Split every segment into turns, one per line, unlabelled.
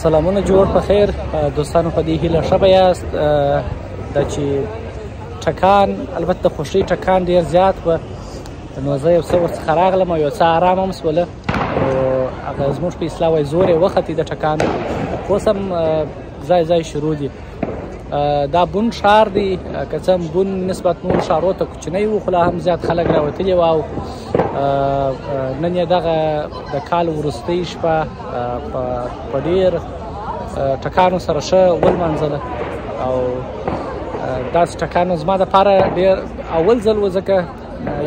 سلامونه جوړ په خیر دوستانو، په دې هیله ښه به یاست. دا چې ټکان، البته د خوښۍ ټکان ډېر زیات وه، نو زه یو څه ورڅخه راغلم او یو څه ارام هم شوله. هغه زموږ په اصطلاح وایي زور یې وختې د ټکان، خو اوس هم ځای ځای شروع دي. دا بون ښار دی، که څه هم بون نسبت نورو ښارو ته کوچنی و، خو لا هم زیات خلک راوتلي وو. او نن یې دغه د کال وروستۍ شپه په ډېر ټکانو سره ښه ولمانځله. او داسې ټکانو زما دپاره ډېر اول ځل و، ځکه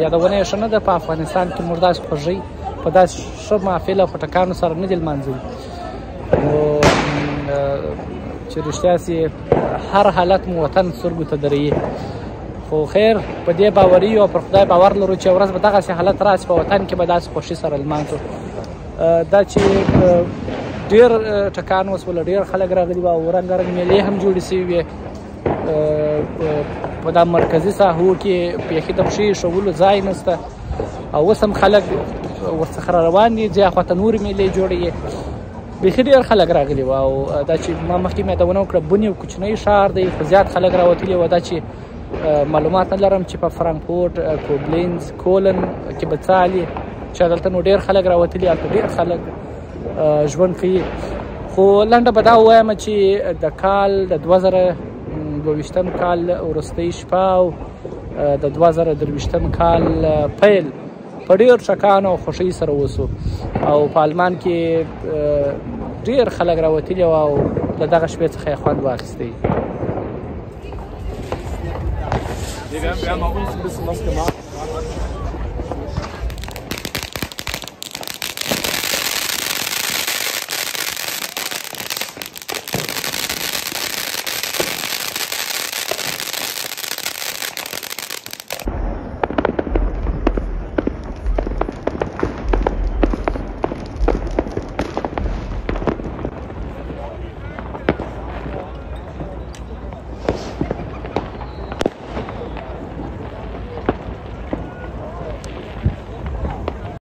یادونه یې ښه نه ده. په افغانستان کې موږ داسې خوږۍ په داسې ښه محفل او په ټکانو سره نه دي لمانځلي. نو چې رښتیا سي هر حالت مو وطن سترګو ته درېږي. خو خیر په دې باوري یو، پر خدای باور لرو چې ورځ به دغسې حالت راشي په وطن کې، به داسې خوښي سره لمانځو. دا چې ډېر ټکان وسوله، ډېر خلک راغلي وو او رنګارنګ میلې هم جوړې شوي وې. په دا مرکزي ساحو کې بیخي د پښې ایښولو ځای نشته، او اوس هم خلک ورڅخه را روان دي. ځای خواته نورې میلې جوړې، بیخي ډېر خلک راغلي وو. او دا چې ما مخکې مې یادونه وکړه، بون یو کوچنی ښار دی، خو زیات خلک راوتلي وو. دا چې معلومات نه لرم چې په فرانکفورت، کوبلینز، کولن کې به څالي، چې هلته نو ډېر خلک راوتلي، هلته ډېر خلک ژوند کوي. خو لنډه به دا ووایم چې د کال د 2022 کال وروستۍ شپه او د 2023 کال پیل په ډېر ټکانو او خوښۍ سره وسو. او په آلمان کې ډېر خلک راوتلي وو او له دغه شپې څخه یې خوند واخیستی.
Wir haben auch uns ein bisschen was gemacht.